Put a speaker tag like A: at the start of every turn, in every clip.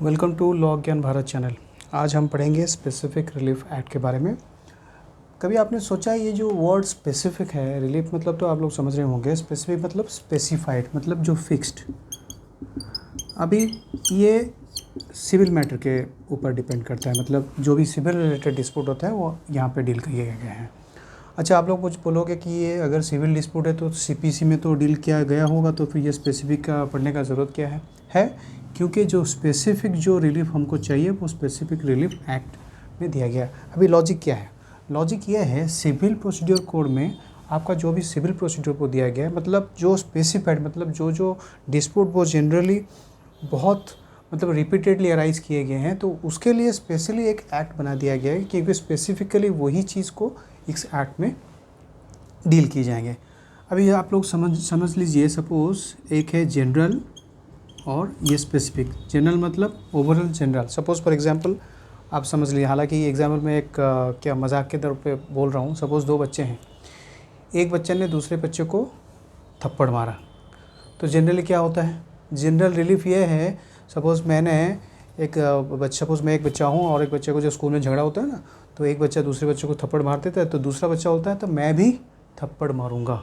A: Welcome to law ज्ञान Bharat channel. आज हम पढ़ेंगे स्पेसिफिक रिलीफ एक्ट के बारे में। कभी आपने सोचा ये जो वर्ड स्पेसिफिक है, रिलीफ मतलब तो आप लोग समझ रहे होंगे, स्पेसिफिक मतलब स्पेसिफाइड मतलब जो फिक्स्ड। अभी ये सिविल मैटर के ऊपर डिपेंड करता है, मतलब जो भी सिविल रिलेटेड डिस्प्यूट होता है वो यहाँ पे डील किए गए हैं। अच्छा, आप लोग कुछ बोलोगे कि ये अगर सिविल डिस्प्यूट है तो सीपीसी में तो डील किया गया होगा, तो फिर ये स्पेसिफिक का पढ़ने का ज़रूरत क्या है क्योंकि जो स्पेसिफिक जो रिलीफ हमको चाहिए वो स्पेसिफिक रिलीफ एक्ट में दिया गया। अभी लॉजिक क्या है? लॉजिक ये है, सिविल प्रोसीड्यूर कोड में आपका जो भी सिविल प्रोसीड्यूर को दिया गया है, मतलब जो स्पेसिफाइड, मतलब जो डिस्प्यूट वो जनरली बहुत मतलब रिपीटेडली अराइज किए गए हैं, तो उसके लिए स्पेशली एक एक्ट बना दिया गया है क्योंकि स्पेसिफिकली वही चीज़ को इस एक्ट में डील की जाएंगे। अभी आप लोग समझ लीजिए, सपोज़ एक है जनरल और ये स्पेसिफिक। जनरल मतलब overall general. Suppose for example आप समझ लीजिए, हालांकि एग्जाम्पल में एक क्या मजाक के तौर पे बोल रहा हूँ। सपोज़ दो बच्चे हैं, एक बच्चे ने दूसरे बच्चे को थप्पड़ मारा, तो जनरली क्या होता है? जनरल रिलीफ ये है, सपोज़ मैं एक बच्चा हूँ और एक बच्चे को जो स्कूल में झगड़ा होता है ना, तो एक बच्चा दूसरे बच्चे को थप्पड़ मार देता है, तो दूसरा बच्चा होता है तो मैं भी थप्पड़ मारूंगा।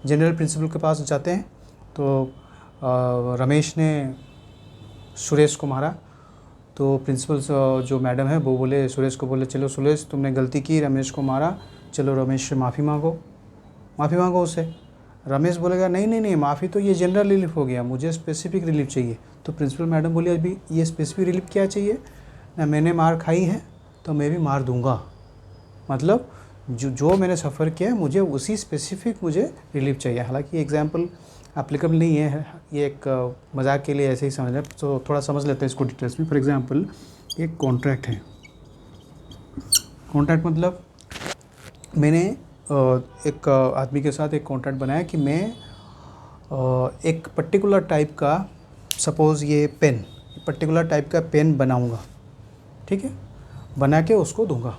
A: जनरल प्रिंसिपल के पास जाते हैं, तो रमेश ने सुरेश को मारा, तो प्रिंसिपल जो मैडम है वो बोले सुरेश को, बोले चलो सुरेश तुमने गलती की, रमेश को मारा, चलो रमेश से माफ़ी मांगो उससे। रमेश बोलेगा नहीं, माफ़ी तो ये जनरल रिलीफ हो गया, मुझे स्पेसिफिक रिलीफ चाहिए। तो प्रिंसिपल मैडम बोली अभी ये स्पेसिफिक रिलीफ क्या चाहिए ना, मैंने मार खाई है तो मैं भी मार दूंगा, मतलब जो मैंने सफ़र किया है मुझे उसी स्पेसिफिक मुझे रिलीफ चाहिए। हालांकि एग्जाम्पल एप्लीकेबल नहीं है, ये एक मजाक के लिए ऐसे ही समझ रहे, तो थोड़ा समझ लेते हैं इसको डिटेल्स में। फॉर एग्जाम्पल एक कॉन्ट्रैक्ट है। कॉन्ट्रैक्ट मतलब मैंने एक आदमी के साथ एक कॉन्ट्रैक्ट बनाया कि मैं एक पर्टिकुलर टाइप का, सपोज़ ये पेन, पर्टिकुलर टाइप का पेन बनाऊंगा, ठीक है, बना के उसको दूंगा।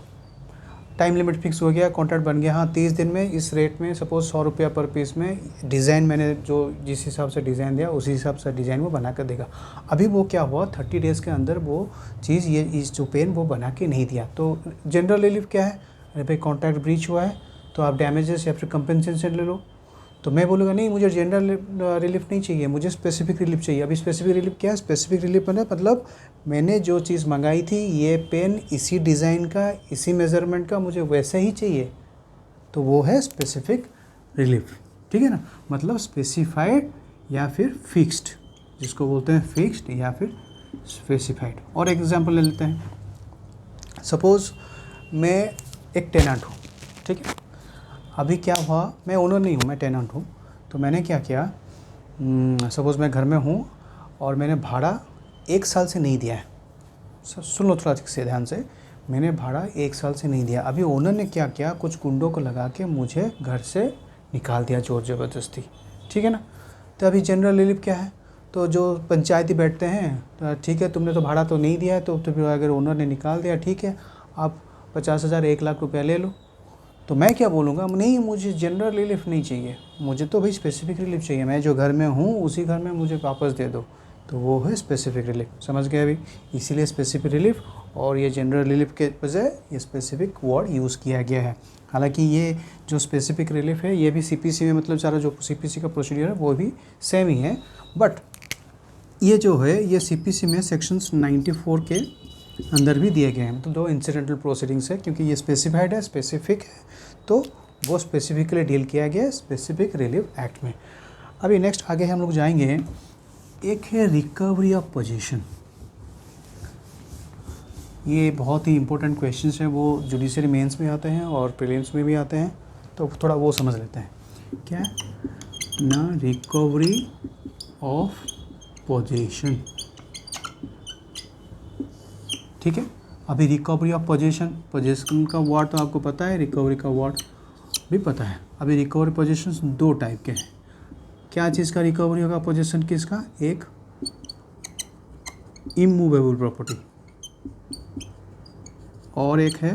A: टाइम लिमिट फिक्स हो गया, कॉन्ट्रैक्ट बन गया, हाँ 30 दिन में इस रेट में, सपोज़ 100 रुपया पर पीस में। डिज़ाइन मैंने जो जिस हिसाब से डिज़ाइन दिया उसी हिसाब से डिज़ाइन वो बना कर देगा। अभी वो क्या हुआ, 30 डेज़ के अंदर वो चीज़ ये इस जो पेन वो बना के नहीं दिया, तो जनरल रिलीफ क्या है? अरे भाई कॉन्ट्रैक्ट ब्रीच हुआ है तो आप डैमेजेस या फिर कंपनसेशन ले लो। तो मैं बोलूँगा नहीं, मुझे जनरल रिलीफ नहीं चाहिए, मुझे स्पेसिफिक रिलीफ चाहिए। अभी स्पेसिफिक रिलीफ क्या है? स्पेसिफिक रिलीफ मतलब मैंने जो चीज़ मंगाई थी, ये पेन इसी डिज़ाइन का, इसी मेज़रमेंट का, मुझे वैसे ही चाहिए, तो वो है स्पेसिफिक रिलीफ। ठीक है ना, मतलब स्पेसिफाइड या फिर फिक्स्ड, जिसको बोलते हैं फिक्स्ड या फिर स्पेसिफाइड। और एक एग्जांपल ले लेते हैं। सपोज़ मैं एक टेनेंट हूँ, ठीक है। अभी क्या हुआ, मैं ओनर नहीं हूँ, मैं टेनेंट हूँ, तो मैंने क्या किया, सपोज़ मैं घर में हूँ और मैंने भाड़ा 1 साल से नहीं दिया है। सुन लो थोड़ा से ध्यान से, मैंने भाड़ा 1 साल से नहीं दिया। अभी ओनर ने क्या किया, कुछ गुंडों को लगा के मुझे घर से निकाल दिया ज़ोर ज़बरदस्ती, ठीक है ना। तो अभी जनरल रिलीफ क्या है? तो जो पंचायती बैठते हैं, तो ठीक है तुमने तो भाड़ा तो नहीं दिया है, तो फिर अगर ओनर ने निकाल दिया, ठीक है आप 50,000 1 लाख रुपया ले लो। तो मैं क्या बोलूँगा, नहीं मुझे जनरल रिलीफ नहीं चाहिए, मुझे तो भाई स्पेसिफिक रिलीफ चाहिए, मैं जो घर में हूँ उसी घर में मुझे वापस दे दो, तो वो है स्पेसिफिक रिलीफ। समझ गए अभी? इसीलिए स्पेसिफिक रिलीफ और ये जनरल रिलीफ के बजाय ये स्पेसिफिक वर्ड यूज़ किया गया है। हालांकि ये जो स्पेसिफिक रिलीफ है ये भी सीपीसी में, मतलब सारा जो सीपीसी का प्रोसीजर है वो भी सेम ही है, बट ये जो है ये सीपीसी में सेक्शंस 94 के अंदर भी दिए गए हैं, मतलब दो इंसिडेंटल प्रोसीडिंग्स है, क्योंकि ये स्पेसिफाइड है, स्पेसिफिक है, तो वो स्पेसिफिकली डील किया गया है स्पेसिफिक रिलीफ एक्ट में। अभी नेक्स्ट आगे हम लोग जाएंगे, एक है रिकवरी ऑफ पोजीशन। ये बहुत ही इंपॉर्टेंट क्वेश्चंस हैं, वो जुडिशरी मेंस में आते हैं और प्रीलिम्स में भी आते हैं, तो थोड़ा वो समझ लेते हैं। क्या ना, रिकवरी ऑफ पोजीशन, ठीक है। अभी रिकवरी ऑफ पोजीशन का वर्ड तो आपको पता है, रिकवरी का वर्ड भी पता है। अभी रिकवरी पोजीशन 2 टाइप के हैं। क्या चीज़ का रिकवरी होगा पोजीशन किसका? एक इमूवेबल प्रॉपर्टी और एक है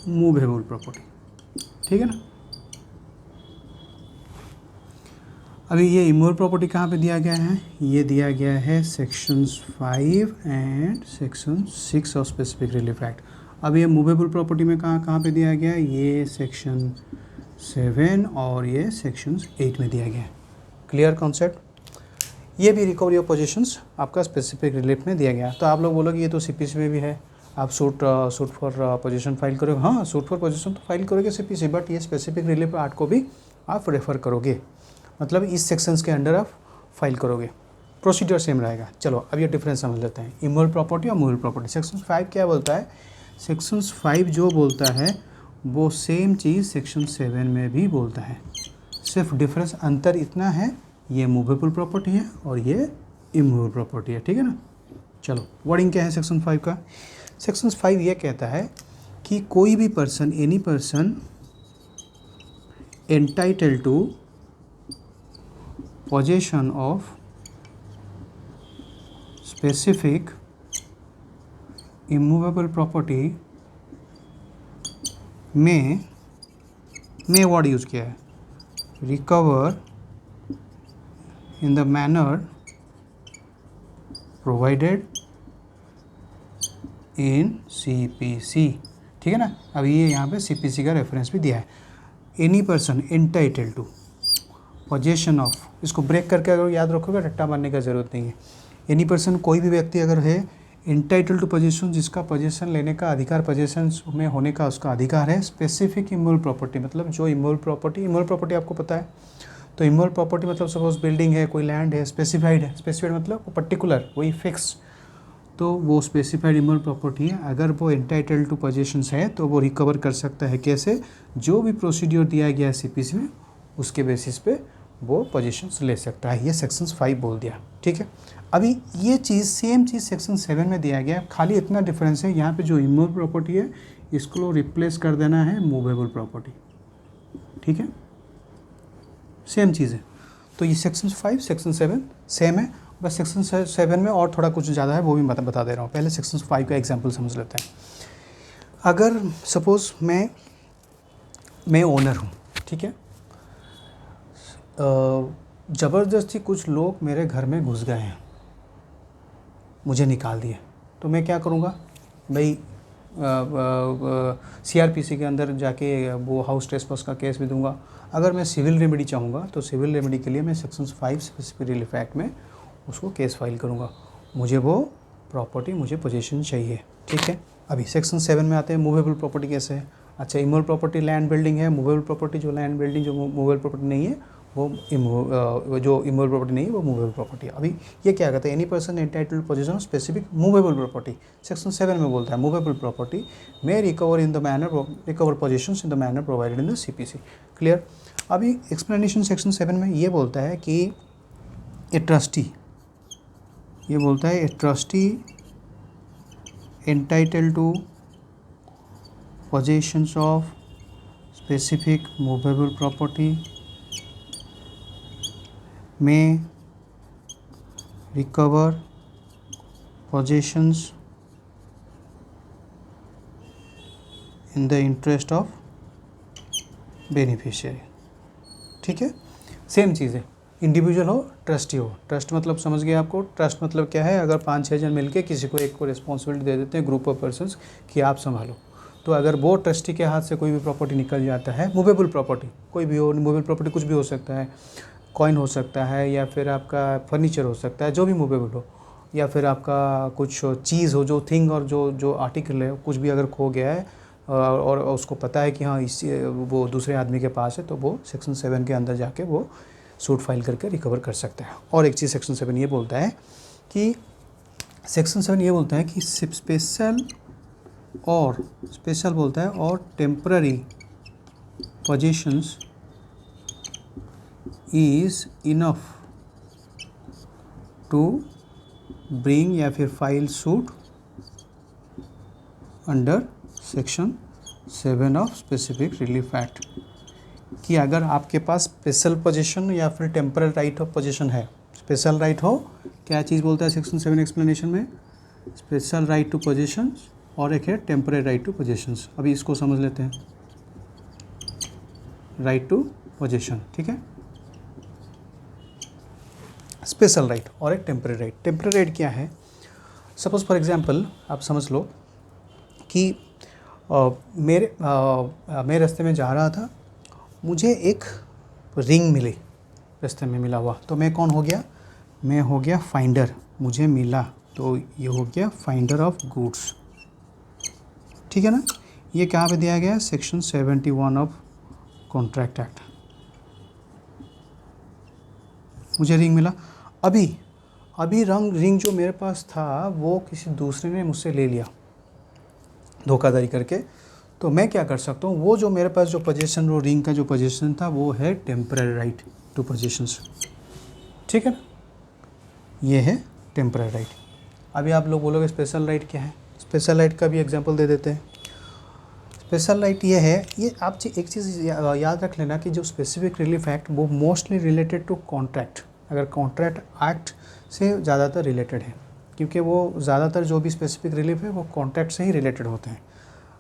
A: मूवेबल प्रॉपर्टी, ठीक है ना। अभी ये इमूवेबल प्रॉपर्टी कहाँ पे दिया गया है, ये दिया गया है sections 5 and section 6 of specific relief act. अब ये मूवेबल प्रॉपर्टी में कहाँ पे दिया गया है, ये सेक्शन 7 और ये सेक्शन 8 में दिया गया है। Clear concept. ये भी रिकवरी ऑफ पोजीशंस आपका स्पेसिफिक रिलीफ में दिया गया। तो आप लोग बोलोगे ये तो सीपीसी में भी है, आप सूट फॉर पोजीशन फाइल करोगे, हाँ सूट फॉर पोजीशन तो फाइल करोगे सीपीसी, बट ये स्पेसिफिक रिलीफ एक्ट को भी आप रेफ़र करोगे, मतलब इस सेक्शंस के अंडर आप फाइल करोगे, प्रोसीजर सेम रहेगा। चलो अब ये डिफरेंस समझ लेते हैं, इमूवेबल प्रॉपर्टी और मूवेबल प्रॉपर्टी। सेक्शन 5 क्या बोलता है, सेक्शन 5 जो बोलता है वो सेम चीज़ सेक्शन 7 में भी बोलता है, सिर्फ डिफरेंस अंतर इतना है, ये मूवेबल प्रॉपर्टी है और ये इमूवेबल प्रॉपर्टी है, ठीक है ना। चलो वर्डिंग क्या है सेक्शन 5 का, सेक्शन 5 ये कहता है कि कोई भी person, any person entitled to possession of specific immovable property में वर्ड यूज़ किया है, recover in the manner provided in CPC, ठीक है ना। अब ये यहाँ पे CPC का रेफरेंस भी दिया है। Any person entitled to possession of, इसको ब्रेक करके अगर याद रखोगे रट्टा मारने का ज़रूरत नहीं है। एनी पर्सन कोई भी व्यक्ति अगर है एंटाइटल टू पोजीशन, जिसका पोजीशन लेने का अधिकार, पोजीशन में होने का उसका अधिकार है, स्पेसिफिक इमूवेबल प्रॉपर्टी, मतलब जो इमूवेबल प्रॉपर्टी आपको पता है, तो इमूवेबल प्रॉपर्टी मतलब सपोज बिल्डिंग है, कोई लैंड है, स्पेसिफाइड है, स्पेसिफाइड मतलब वो पर्टिकुलर, वही फिक्स, तो वो स्पेसिफाइड इमूवेबल प्रॉपर्टी है। अगर वो एंटाइटल टू पोजीशंस है तो वो रिकवर कर सकता है, कैसे, जो भी प्रोसीड्यूर दिया गया है सीपीसी में उसके बेसिस पे वो पोजीशंस ले सकता है। ये सेक्शन 5 बोल दिया, ठीक है। अभी ये चीज़ सेम चीज़ सेक्शन 7 में दिया गया है, खाली इतना डिफरेंस है, यहाँ पे जो इमूवेबल प्रॉपर्टी है इसको रिप्लेस कर देना है मूवेबल प्रॉपर्टी, ठीक है, सेम चीज़ है। तो ये सेक्शन 5 सेक्शन 7 सेम है, बस सेक्शन 7 में और थोड़ा कुछ ज़्यादा है, वो भी बता दे रहा हूँ। पहले सेक्शन 5 का एग्जाम्पल समझ लेते हैं। अगर सपोज़ मैं ओनर हूँ, ठीक है, ज़बरदस्ती कुछ लोग मेरे घर में घुस गए हैं, मुझे निकाल दिए, तो मैं क्या करूँगा भाई, CRPC के अंदर जाके वो हाउस ट्रेसपास का केस भी दूंगा। अगर मैं सिविल रेमेडी चाहूँगा तो सिविल रेमेडी के लिए मैं सेक्शन 5 स्पेसिफिक रिलीफ एक्ट में उसको केस फाइल करूँगा, मुझे वो प्रॉपर्टी, मुझे पोजीशन चाहिए, ठीक है। अभी सेक्शन 7 में आते हैं, मूवेबल प्रॉपर्टी कैसे है। अच्छा, इमूवेबल प्रॉपर्टी लैंड बिल्डिंग है, मूवेबल प्रॉपर्टी जो लैंड बिल्डिंग जो मूवेबल प्रॉपर्टी नहीं है वो जो इमूवेबल प्रॉपर्टी नहीं है वो मूवेबल प्रॉपर्टी है। अभी ये क्या कहता है, any person entitled position of specific movable property, section 7 में बोलता है मूवेबल प्रॉपर्टी में recover possessions in the manner provided in the CPC। Clear. अभी एक्सप्लेनेशन सेक्शन 7 में ये बोलता है कि ए ट्रस्टी, ये बोलता है a trustee entitled to possessions of specific movable property में recover possessions in the interest of beneficiary, ठीक है। सेम चीज़ है, इंडिविजुअल हो, ट्रस्टी हो। ट्रस्ट मतलब समझ गए आपको, ट्रस्ट मतलब क्या है, अगर 5-6 जन मिलके किसी को एक को रिस्पॉन्सिबिलिटी दे देते हैं, ग्रुप ऑफ पर्सन्स कि आप संभालो, तो अगर वो ट्रस्टी के हाथ से कोई भी प्रॉपर्टी निकल जाता है, मूवेबल प्रॉपर्टी कोई भी हो, मूवेबल प्रॉपर्टी कुछ भी हो सकता है, कॉइन हो सकता है या फिर आपका फर्नीचर हो सकता है, जो भी मूवेबल हो, या फिर आपका कुछ चीज़ हो, जो थिंग और जो आर्टिकल है, कुछ भी अगर खो गया है और उसको पता है कि हाँ इस वो दूसरे आदमी के पास है, तो वो सेक्शन 7 के अंदर जाके वो सूट फाइल करके रिकवर कर सकता है। और एक चीज़ सेक्शन 7 ये बोलता है कि स्पेशल बोलता है और temporary positions is enough to bring या फिर file suit under section 7 of specific relief act, कि अगर आपके पास स्पेशल पोजीशन या फिर टेम्पररी राइट ऑफ पोजीशन है। स्पेशल राइट हो, क्या चीज़ बोलता है सेक्शन 7 एक्सप्लेनेशन में, स्पेशल राइट टू पोजीशन, और एक है टेम्पररी राइट टू पोजीशंस। अभी इसको समझ लेते हैं, राइट टू पोजीशन, ठीक है। स्पेशल राइट और एक टेम्पररी राइट। टेम्पररी राइट क्या है? सपोज़ फॉर एग्जांपल आप समझ लो कि मैं रास्ते में जा रहा था, मुझे एक रिंग मिली, रास्ते में मिला हुआ, तो मैं कौन हो गया? मैं हो गया फाइंडर, मुझे मिला, तो ये हो गया फाइंडर ऑफ गुड्स। ठीक है ना? ये कहाँ पे दिया गया है? Section 71 of contract act. मुझे रिंग मिला, अभी रिंग जो मेरे पास था वो किसी दूसरे ने मुझसे ले लिया धोखाधड़ी करके, तो मैं क्या कर सकता हूँ? वो जो मेरे पास जो पोजीशन, वो रिंग का जो पोजीशन था वो है टेम्पररी राइट टू पोजीशंस। ठीक है ना? ये है टेम्पररी राइट। अभी आप लोग बोलोगे स्पेशल राइट क्या है? स्पेशल राइट का भी एग्जांपल दे देते हैं। स्पेशल राइट ये है, ये आप एक चीज़ याद रख लेना कि जो स्पेसिफिक रिलीफ एक्ट वो मोस्टली रिलेटेड टू कॉन्ट्रैक्ट, अगर कॉन्ट्रैक्ट एक्ट से ज़्यादातर रिलेटेड है, क्योंकि वो ज़्यादातर जो भी स्पेसिफिक रिलीफ है वो कॉन्ट्रैक्ट से ही रिलेटेड होते हैं।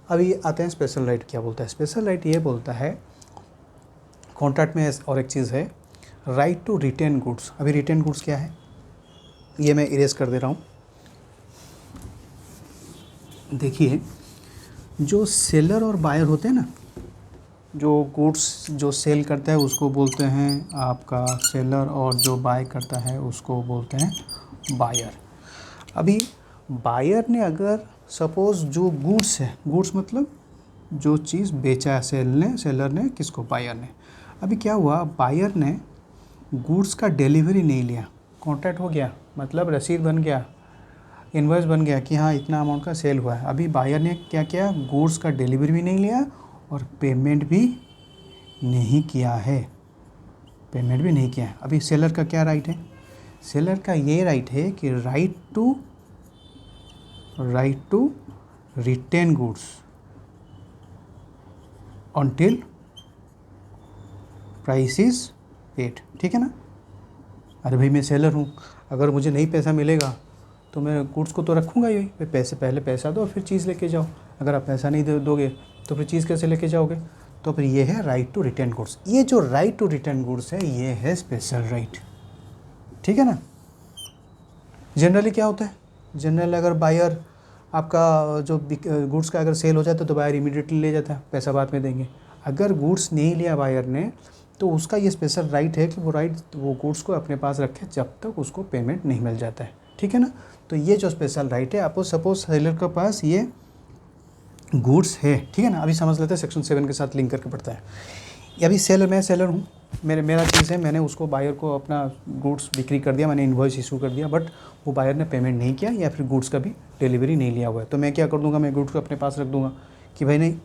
A: अभी आते हैं स्पेशल राइट क्या बोलता है। स्पेशल राइट ये बोलता है कॉन्ट्रैक्ट में, और एक चीज़ है राइट टू रिटेन गुड्स। अभी रिटेन गुड्स क्या है ये मैं इरेज कर दे रहा हूँ। देखिए, जो सेलर और बायर होते हैं ना, जो गुड्स जो सेल करता है उसको बोलते हैं आपका सेलर, और जो बाय करता है उसको बोलते हैं बायर। अभी बायर ने अगर सपोज़ जो गुड्स है, गुड्स मतलब जो चीज़ बेचा है सेलर ने किसको? बायर ने। अभी क्या हुआ, बायर ने गुड्स का डिलीवरी नहीं लिया, कॉन्ट्रैक्ट हो गया, मतलब रसीद बन गया, इनवॉइस बन गया कि हाँ इतना अमाउंट का सेल हुआ है। अभी बायर ने क्या किया? गुड्स का डिलीवरी भी नहीं लिया और पेमेंट भी नहीं किया है, पेमेंट भी नहीं किया है। अभी सेलर का क्या राइट है? सेलर का ये राइट है कि right to retain goods until price is paid. ठीक है ना? अरे भाई मैं सेलर हूँ, अगर मुझे नहीं पैसा मिलेगा तो मैं गुड्स को तो रखूँगा ही, पहले पैसा दो फिर चीज़ लेके जाओ। अगर आप पैसा नहीं दोगे तो फिर चीज़ कैसे लेके जाओगे? तो फिर ये है राइट टू रिटेन गुड्स। ये जो राइट टू रिटेन गुड्स है ये है स्पेशल राइट। ठीक है ना? जनरली क्या होता है? जनरली अगर बायर आपका जो गुड्स का अगर सेल हो जाता है तो बायर इमीडिएटली ले जाता है, पैसा बाद में देंगे। अगर गुड्स नहीं लिया बायर ने तो उसका ये स्पेशल राइट है कि वो गुड्स को अपने पास रखे जब तक उसको पेमेंट नहीं मिल जाता है। ठीक है ना? तो ये जो स्पेशल राइट है, आपको सपोज सेलर के पास ये गुड्स है, ठीक है ना? अभी समझ लेते हैं, सेक्शन 7 के साथ लिंक करके पढ़ता है। अभी मैं सेलर हूँ, मेरा चीज़ है, मैंने उसको बायर को अपना गुड्स बिक्री कर दिया, मैंने इन्वॉइस इशू कर दिया, बट वो बायर ने पेमेंट नहीं किया या फिर गुड्स का भी डिलीवरी नहीं लिया हुआ है, तो मैं क्या कर दूंगा? मैं गुड्स को अपने पास रख दूंगा कि भाई नहीं,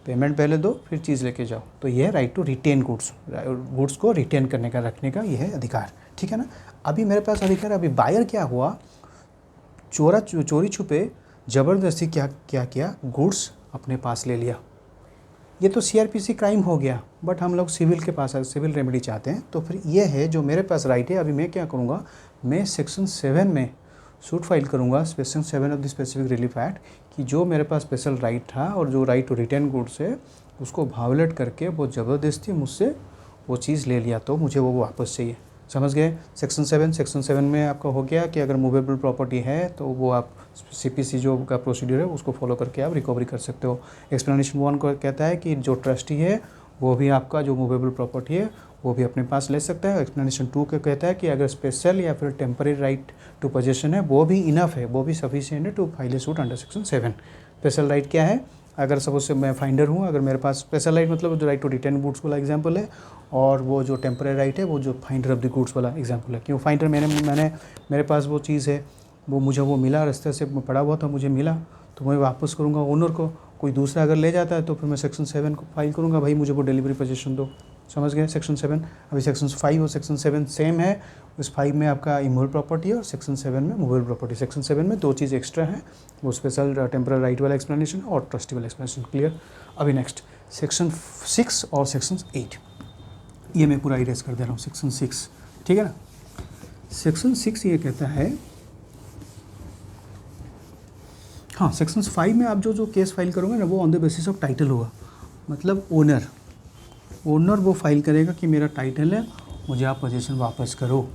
A: पेमेंट पहले दो फिर चीज़ लेके जाओ। तो ये है राइट टू रिटेन गुड्स को रिटेन करने का, रखने का ये है अधिकार। ठीक है ना? अभी मेरे पास अधिकार, अभी बायर क्या हुआ, चोरी छुपे ज़बरदस्ती क्या किया, गुड्स अपने पास ले लिया। ये तो सीआरपीसी क्राइम हो गया, बट हम लोग सिविल के पास सिविल रेमेडी चाहते हैं, तो फिर ये है जो मेरे पास राइट है। अभी मैं क्या करूँगा, मैं सेक्शन 7 में सूट फाइल करूँगा, section 7 of the specific relief act, कि जो मेरे पास स्पेशल राइट था और जो राइट टू रिटेन गुड्स है उसको वायोलेट करके वो ज़बरदस्ती मुझसे वो चीज़ ले लिया, तो मुझे वो वापस चाहिए। समझ गए? सेक्शन 7 में आपका हो गया कि अगर मूवेबल प्रॉपर्टी है तो वो आप सीपीसी जो का प्रोसीड्यूर है उसको फॉलो करके आप रिकवरी कर सकते हो। एक्सप्लेनेशन 1 को कहता है कि जो ट्रस्टी है वो भी आपका जो मूवेबल प्रॉपर्टी है वो भी अपने पास ले सकता है। एक्सप्लेनेशन 2 का कहता है कि अगर स्पेशल या फिर टेम्पररी राइट टू पोजेशन है वो भी इनफ है, वो भी सफिशिएंट है to file a suit under section 7। Special right क्या है? अगर सपोज से मैं फाइंडर हूँ, अगर मेरे पास स्पेशल राइट मतलब जो राइट टू रिटेन गुड्स वाला एग्जांपल है, और वो जो टेम्पररी राइट है वो जो फाइंडर ऑफ द गुड्स वाला एग्जांपल है। क्यों फाइंडर? मेरे पास वो चीज़ है, वो वो मिला, रास्ते से पड़ा हुआ था, मुझे मिला, तो मैं वापस करूँगा ओनर को। कोई दूसरा अगर ले जाता है तो फिर मैं सेक्शन 7 को फाइल करूँगा, भाई मुझे वो डिलीवरी पोजीशन दो। समझ गए? सेक्शन 7। अभी सेक्शन 5 और सेक्शन 7 सेम है। उस 5 में आपका इमूवेबल प्रॉपर्टी है और सेक्शन 7 में मूवेबल प्रॉपर्टी। सेक्शन 7 में 2 चीज़ एक्स्ट्रा है, वो स्पेशल टेम्पररी राइट वाला एक्सप्लेनेशन और ट्रस्टी वाला एक्सप्लेनेशन। क्लियर? अभी नेक्स्ट सेक्शन 6 और सेक्शन 8, ये मैं पूरा इरेज कर दे रहा हूँ। सेक्शन 6, ठीक है ना? सेक्शन 6 ये कहता है, हाँ, सेक्शन 5 में आप जो केस फाइल करोगे ना वो on the basis of title होगा, मतलब ओनर वो फाइल करेगा कि मेरा टाइटल है, मुझे आप पोजीशन वापस करो।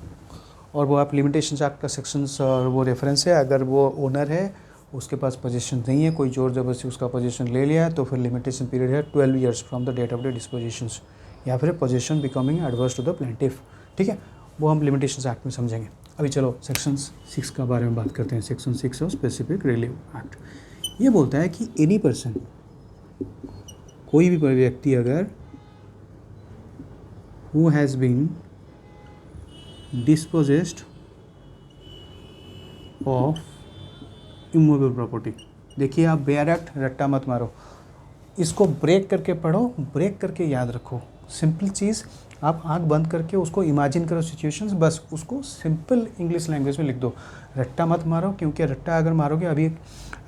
A: और वो आप लिमिटेशन एक्ट का सेक्शंस और वो रेफरेंस है, अगर वो ओनर है उसके पास पोजीशन नहीं है, कोई जोर ज़बरदस्ती उसका पोजीशन ले लिया है, तो फिर लिमिटेशन पीरियड है 12 years from the date of the dispossessions, या फिर possession becoming adverse to the plaintiff. ठीक है, वो हम लिमिटेशन एक्ट में समझेंगे। अभी चलो सेक्शन 6 का बारे में बात करते हैं। Section 6 of specific relief act ये बोलता है कि एनी पर्सन, कोई भी व्यक्ति अगर who has been dispossessed of immovable property, देखिए आप बेयर एक्ट रट्टा मत मारो, इसको ब्रेक करके पढ़ो, ब्रेक करके याद रखो। सिंपल चीज़, आप आंख बंद करके उसको इमेजिन करो सिचुएशंस, बस उसको सिंपल इंग्लिश लैंग्वेज में लिख दो। रट्टा मत मारो, क्योंकि रट्टा अगर मारोगे, अभी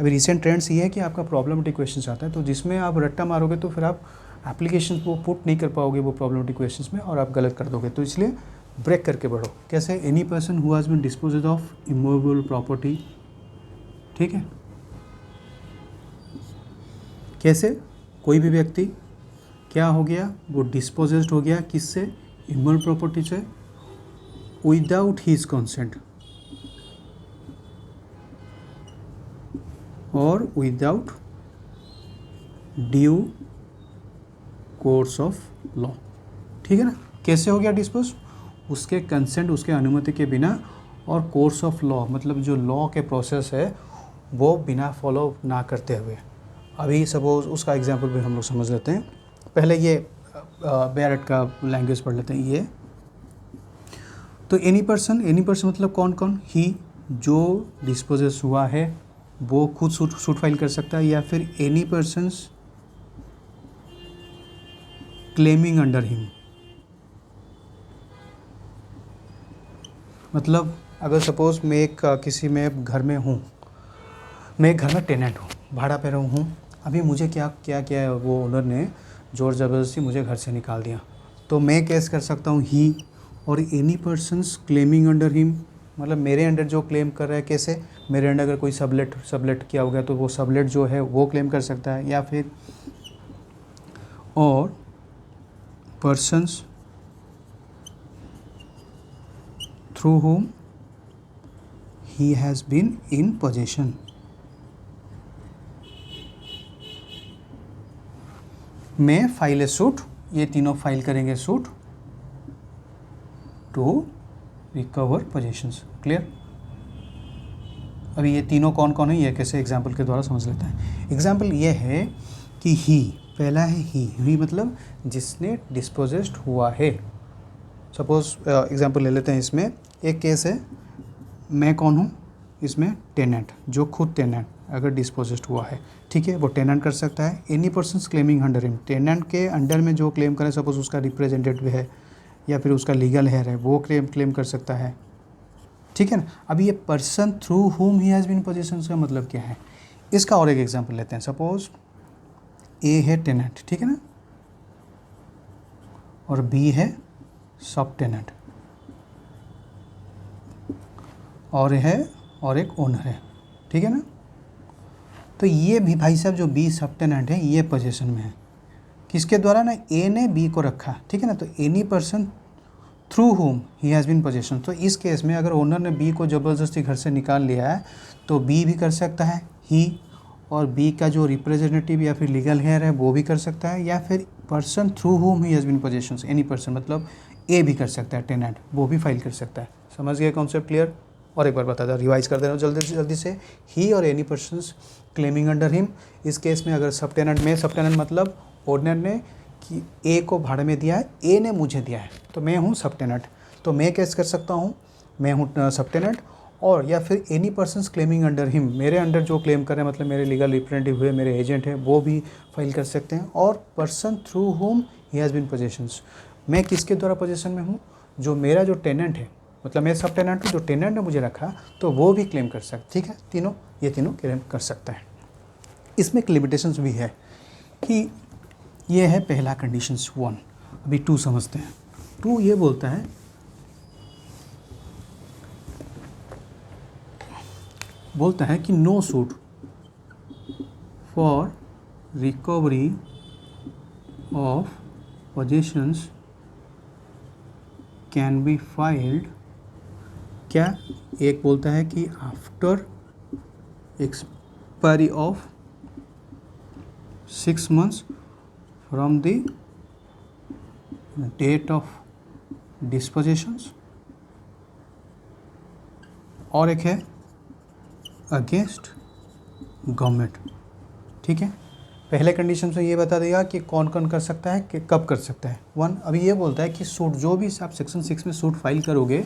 A: रिसेंट ट्रेंड्स ये है कि आपका प्रॉब्लमेटिक क्वेश्चन आता है, तो जिसमें आप रट्टा मारोगे तो फिर आप एप्लीकेशन को पुट नहीं कर पाओगे वो प्रॉब्लमेटिक क्वेश्चंस में, और आप गलत कर दोगे। तो इसलिए ब्रेक करके पढ़ो। कैसे? Any person who has been disposed of immovable property. ठीक है, कैसे? कोई भी व्यक्ति क्या हो गया, वो डिस्पोजेस्ड हो गया, किससे? इमूवेबल प्रॉपर्टी से, विदाउट हिज कंसेंट और without due course of law. ठीक है ना? कैसे हो गया डिस्पोज? उसके कंसेंट, उसके अनुमति के बिना, और कोर्स ऑफ लॉ मतलब जो लॉ के प्रोसेस है वो बिना फॉलो ना करते हुए। अभी सपोज उसका एग्जांपल भी हम लोग समझ लेते हैं। पहले ये बेयरट का लैंग्वेज पढ़ लेते हैं। ये तो एनी पर्सन मतलब कौन कौन? ही, जो डिस्पोजेस हुआ है वो खुद सूट फाइल कर सकता है, या फिर any persons claiming under him. मतलब अगर सपोज मैं एक किसी में घर में हूँ, मैं एक घर में टेनेंट हूँ, भाड़ा पे रहूँ हूँ, अभी मुझे क्या किया वो ओनर ने जोर ज़बरदस्ती मुझे घर से निकाल दिया, तो मैं केस कर सकता हूँ ही और any persons claiming under him, मतलब मेरे अंडर जो क्लेम कर रहा है। कैसे? मेरे अंडर अगर कोई सबलेट किया हो गया तो वो सबलेट जो है वो क्लेम कर सकता है, या फिर और persons through whom he has been in possession। मैं फाइल ए सूट, ये तीनों फाइल करेंगे suit to recover possessions. Clear? अभी ये तीनों कौन कौन है, ये कैसे एग्जाम्पल के द्वारा समझ लेते हैं। एग्जाम्पल ये है कि ही, पहला है ही मतलब जिसने डिस्पोजेस्ड हुआ है। सपोज एग्जाम्पल ले लेते हैं। इसमें एक केस है, मैं कौन हूँ इसमें? टेनेंट, जो खुद टेनेंट अगर डिस्पोजेस्ड हुआ है, ठीक है, वो टेनेंट कर सकता है। Any persons claiming under him, tenant के अंडर में जो क्लेम करें, सपोज उसका रिप्रेजेंटेटिव है या फिर उसका लीगल हेयर है, वो क्लेम कर सकता है। ठीक है ना? अभी ये पर्सन थ्रू हुम ही हैज़ बीन पोजीशन का मतलब क्या है, इसका और एक एग्जांपल लेते हैं। सपोज ए है टेनेंट, ठीक है ना, और बी है सब टेनेंट, और एक ओनर है। ठीक है ना? तो ये भी भाई साहब जो बी सब टेनेंट है ये पोजीशन में है, किसके द्वारा? ना ए ने बी को रखा। ठीक है ना? तो any person through whom he has been position. तो इस केस में अगर ओनर ने बी को ज़बरदस्ती घर से निकाल लिया है तो बी भी कर सकता है ही, और बी का जो रिप्रेजेंटेटिव या फिर लीगल हेयर है वो भी कर सकता है, या फिर person through whom he has been position, any person मतलब ए भी कर सकता है, टेनेंट, वो भी फाइल कर सकता है। समझ गए कॉन्सेप्ट? क्लियर? और एक बार बता दो, रिवाइज कर देना जल्दी से। ही और any persons claiming under him, इस केस में अगर सब टेनेंट में, सब टेनेंट मतलब ओनर ने कि ए को भाड़े में दिया है, ए ने मुझे दिया है, तो मैं हूँ सब टेनेंट, तो मैं केस कर सकता हूँ, मैं हूँ सब टेनेंट। और या फिर any persons claiming under him, मेरे अंडर जो क्लेम करें, मतलब मेरे लीगल रिप्रेजेंटेटिव हुए, मेरे एजेंट हैं, वो भी फाइल कर सकते हैं। और person through whom he has been positions, मैं किसके द्वारा पोजीशन में हूँ? जो मेरा जो टेनेंट है, मतलब मैं सब टेनेंट हूँ, जो टेनेंट ने मुझे रखा, तो वो भी क्लेम कर सकता। ठीक है? ये तीनों क्लेम कर सकता है। इसमें एक लिमिटेशंस भी है कि ये है पहला कंडीशंस 1। अभी 2 समझते हैं। 2 ये बोलता है कि no suit for recovery of possessions can be filed क्या, एक बोलता है कि after expiry of 6 months from the date of dispossessions, और एक है अगेंस्ट गवर्नमेंट। ठीक है, पहले कंडीशन में ये बता देगा कि कौन कौन कर सकता है, कि कब कर सकता है। 1 अभी ये बोलता है कि सूट, जो भी आप सेक्शन 6 में सूट फाइल करोगे,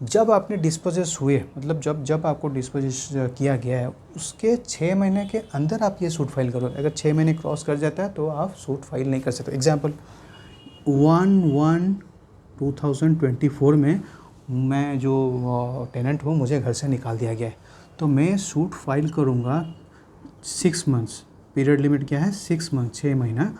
A: जब आपने डिस्पोजेस हुए, मतलब जब आपको डिस्पोजेस किया गया है उसके 6 महीने के अंदर आप ये सूट फाइल करो। अगर 6 महीने क्रॉस कर जाता है तो आप सूट फाइल नहीं कर सकते। एग्जाम्पल 1/1/2024 में मैं जो टेनेंट हूँ, मुझे घर से निकाल दिया गया है, तो मैं सूट फाइल करूँगा 6 मंथ्स, पीरियड लिमिट क्या है 6 मंथ, 6 महीना,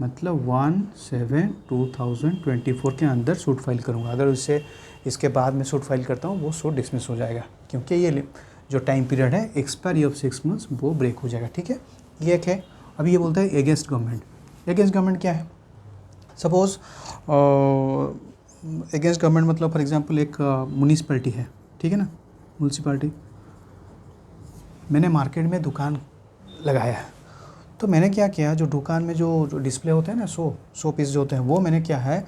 A: मतलब 1/7/2024 के अंदर सूट फाइल करूँगा। अगर उससे इसके बाद में सूट फाइल करता हूँ वो सूट डिसमिस हो जाएगा, क्योंकि ये जो टाइम पीरियड है एक्सपायरी ऑफ 6 मंथ्स वो ब्रेक हो जाएगा। ठीक है, ये एक है। अभी ये बोलता है अगेंस्ट गवर्नमेंट। अगेंस्ट गवर्नमेंट क्या है, सपोज़ अगेंस्ट गवर्नमेंट मतलब फॉर एग्जांपल एक म्यूनिसिपैलिटी है, ठीक है ना, म्यूनिसिपैलिटी, मैंने मार्केट में दुकान लगाया है, तो मैंने क्या किया, जो दुकान में जो डिस्प्ले होते हैं ना, शो पीस जो होते हैं, वो मैंने क्या है,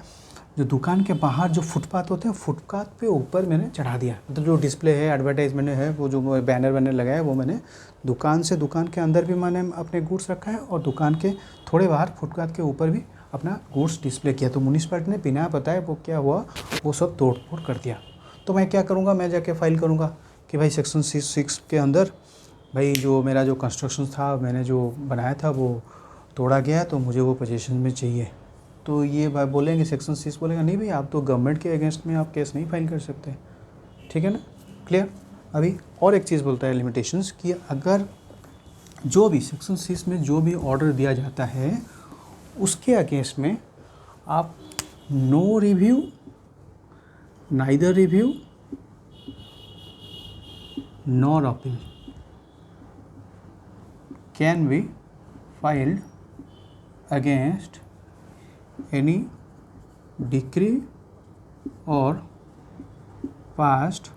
A: जो दुकान के बाहर जो फुटपाथ होते हैं, फुटपाथ पे ऊपर मैंने चढ़ा दिया। मतलब जो डिस्प्ले है, एडवर्टाइजमेंट है, वो जो बैनर वैनर लगाया है, वो मैंने दुकान के अंदर भी मैंने अपने गुड्स रखा है, और दुकान के थोड़े बाहर फुटपाथ के ऊपर भी अपना गुड्स डिस्प्ले किया। तो म्यूनिसिपैलिटी ने बिना बताए वो क्या हुआ, वो सब तोड़ फोड़ कर दिया। तो मैं क्या करूँगा, मैं जाके फाइल करूँगा कि भाई सेक्शन 6 के अंदर भाई जो मेरा जो कंस्ट्रक्शन था, मैंने जो बनाया था वो तोड़ा गया है, तो मुझे वो पोजीशन में चाहिए। तो ये भाई बोलेंगे, सेक्शन 6 बोलेगा नहीं भाई, आप तो गवर्नमेंट के अगेंस्ट में आप केस नहीं फाइल कर सकते। ठीक है ना, क्लियर। अभी और एक चीज़ बोलता है लिमिटेशंस, कि अगर जो भी सेक्शन 6 में जो भी ऑर्डर दिया जाता है उसके अगेंस्ट में आप no review, neither review nor appeal can be filed against any decree or passed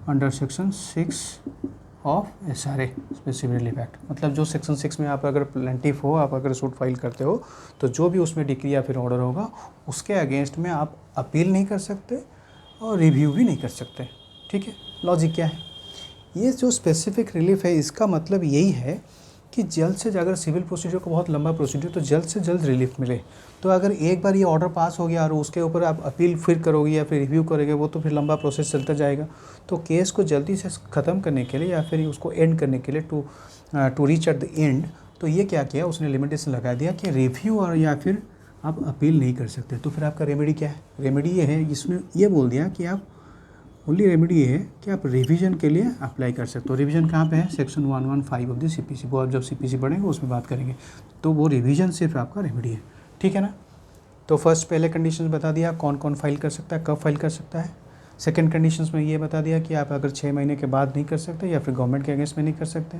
A: under section 6 of SRA specific relief act. मतलब जो सेक्शन 6 में आप अगर प्लेंटिफ हो, आप अगर सूट फाइल करते हो, तो जो भी उसमें डिक्री या फिर ऑर्डर होगा उसके अगेंस्ट में आप अपील नहीं कर सकते और रिव्यू भी नहीं कर सकते। ठीक है, लॉजिक क्या है, ये जो स्पेसिफिक रिलीफ है इसका मतलब यही है कि जल्द से अगर सिविल प्रोसीजर को बहुत लंबा प्रोसीजर, तो जल्द से जल्द रिलीफ मिले। तो अगर एक बार ये ऑर्डर पास हो गया और उसके ऊपर आप अपील फिर करोगे या फिर रिव्यू करोगे, वो तो फिर लंबा प्रोसेस चलता जाएगा। तो केस को जल्दी से ख़त्म करने के लिए या फिर उसको एंड करने के लिए, to reach at the end, तो ये क्या किया उसने, लिमिटेशन लगा दिया कि रिव्यू और या फिर आप अपील नहीं कर सकते। तो फिर आपका रेमेडी क्या है, रेमेडी ये है, इसमें ये बोल दिया कि आप ओनली रेमेडी ये है कि आप रिवीजन के लिए अप्लाई कर सकते हो। रिवीजन कहाँ पे है, सेक्शन 115 ऑफ द CPC। वो आप जब CPC पढ़ेंगे उसमें बात करेंगे। तो वो रिवीजन सिर्फ आपका रेमेडी है। ठीक है ना। तो फर्स्ट पहले कंडीशंस बता दिया कौन कौन फाइल कर सकता है, कब फाइल कर सकता है। सेकंड कंडीशंस में ये बता दिया कि आप अगर 6 महीने के बाद नहीं कर सकते या फिर गवर्नमेंट के अगेंस्ट में नहीं कर सकते।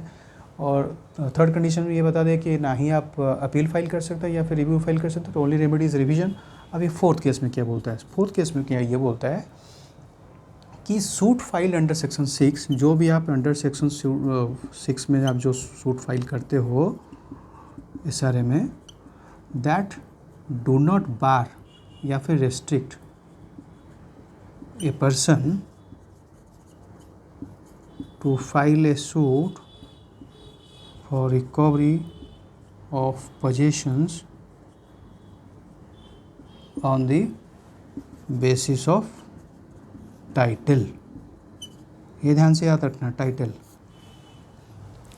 A: और थर्ड कंडीशन में ये बता दिया कि ना ही आप अपील फाइल कर सकते हैं या फिर रिव्यू फाइल कर सकते हैं, तो ओनली रेमेडी इज़ रिवीजन। अभी फोर्थ केस में क्या बोलता है, फोर्थ केस में क्या ये बोलता है कि सूट फाइल अंडर सेक्शन 6, जो भी आप अंडर सेक्शन 6 में आप जो सूट फाइल करते हो SRA में, दैट डू नॉट बार या फिर restrict a person to file a suit for recovery of possessions on the basis of title. ये ध्यान से याद रखना, टाइटल।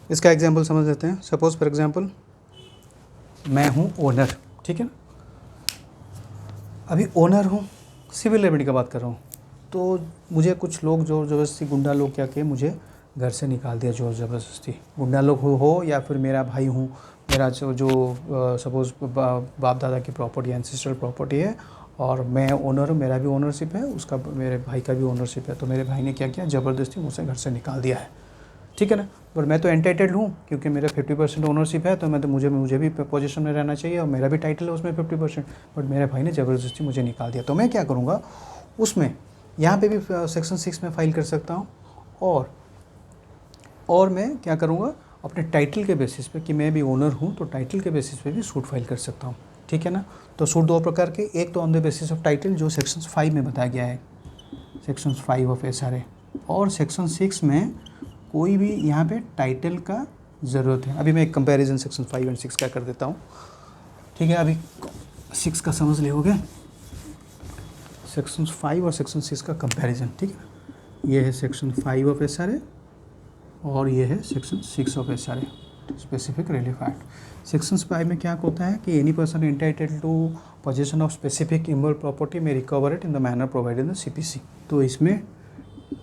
A: इसका एग्जांपल समझ लेते हैं। सपोज फॉर एग्जांपल मैं हूँ ओनर, ठीक है ना, अभी ओनर हूँ, सिविल रेमेडी का बात कर रहा हूँ, तो मुझे कुछ लोग जोर ज़बरदस्ती, गुंडा लोग क्या किए, मुझे घर से निकाल दिया जोर ज़बरदस्ती। गुंडा लोग हो या फिर मेरा भाई हूँ, मेरा जो सपोज़ बाप दादा की प्रॉपर्टी, एंसेस्ट्रल प्रॉपर्टी है, और मैं ओनर हूँ, मेरा भी ओनरशिप है, उसका मेरे भाई का भी ओनरशिप है। तो मेरे भाई ने क्या किया, ज़बरदस्ती मुझसे घर से निकाल दिया है। ठीक है ना। पर मैं तो एंटाइटल्ड हूँ क्योंकि मेरा 50% ओनरशिप है, तो मैं तो मुझे भी पोजीशन में रहना चाहिए और मेरा भी टाइटल है उसमें 50%। बट मेरे भाई ने ज़बरदस्ती मुझे निकाल दिया, तो मैं क्या करूँगा, उसमें यहाँ पे भी सेक्शन 6 में फाइल कर सकता हूँ। और मैं क्या करूँगा, अपने टाइटल के बेसिस पे कि मैं भी ओनर हूँ, तो टाइटल के बेसिस पे भी सूट फाइल कर सकता हूँ, ठीक है ना। तो सूट दो प्रकार के, एक तो on the basis of title जो सेक्शन 5 में बताया गया है, सेक्शन 5 ऑफ SRA, और सेक्शन 6 में कोई भी यहाँ पे टाइटल का ज़रूरत है। अभी मैं एक कंपैरिजन सेक्शन 5 एंड 6 का कर देता हूँ, ठीक है। अभी 6 का समझ लियोगे, सेक्शन 5 और सेक्शन 6 का कंपैरिजन, ठीक है। ये है सेक्शन 5 ऑफ SRA और ये है section 6 of SRA, specific relief act. Section 5 में क्या होता है कि any person entitled to possession of specific immovable property में recover it in the manner provided in the CPC। तो इसमें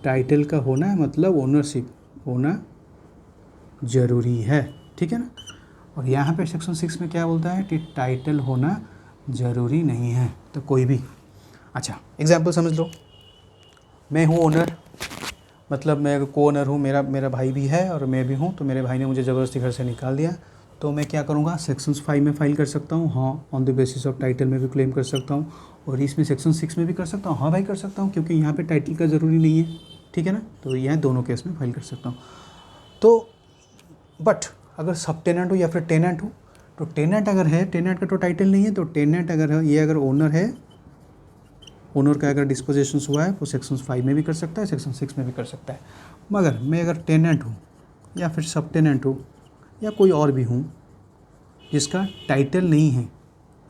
A: टाइटल का होना है, मतलब ओनरशिप होना ज़रूरी है, ठीक है ना। और यहाँ पे सेक्शन 6 में क्या बोलता है कि टाइटल होना ज़रूरी नहीं है, तो कोई भी। अच्छा, एग्जाम्पल समझ लो, मैं हूँ ओनर, मतलब मैं को ओनर हूँ, मेरा भाई भी है और मैं भी हूँ, तो मेरे भाई ने मुझे ज़बरदस्ती घर से निकाल दिया, तो मैं क्या करूँगा, सेक्शन 5 में फाइल कर सकता हूँ, हाँ, on the basis of title में भी क्लेम कर सकता हूँ, और इसमें सेक्शन 6 में भी कर सकता हूँ, हाँ भाई कर सकता हूँ, क्योंकि यहाँ पे टाइटल का ज़रूरी नहीं है, ठीक है ना। तो यह दोनों केस में फाइल कर सकता हूँ। तो बट अगर सब टेनेंट हो या फिर टेनेंट हो, तो टेनेंट अगर है, टेनेंट का तो टाइटल नहीं है, तो टेनेंट अगर है, ये अगर ओनर है, ओनर का अगर डिस्पोजेशन हुआ है वो सेक्शन 5 में भी कर सकता है, सेक्शन 6 में भी कर सकता है। मगर मैं अगर टेनेंट हूँ या फिर सब टेनेंट हूँ या कोई और भी हूँ जिसका टाइटल नहीं है,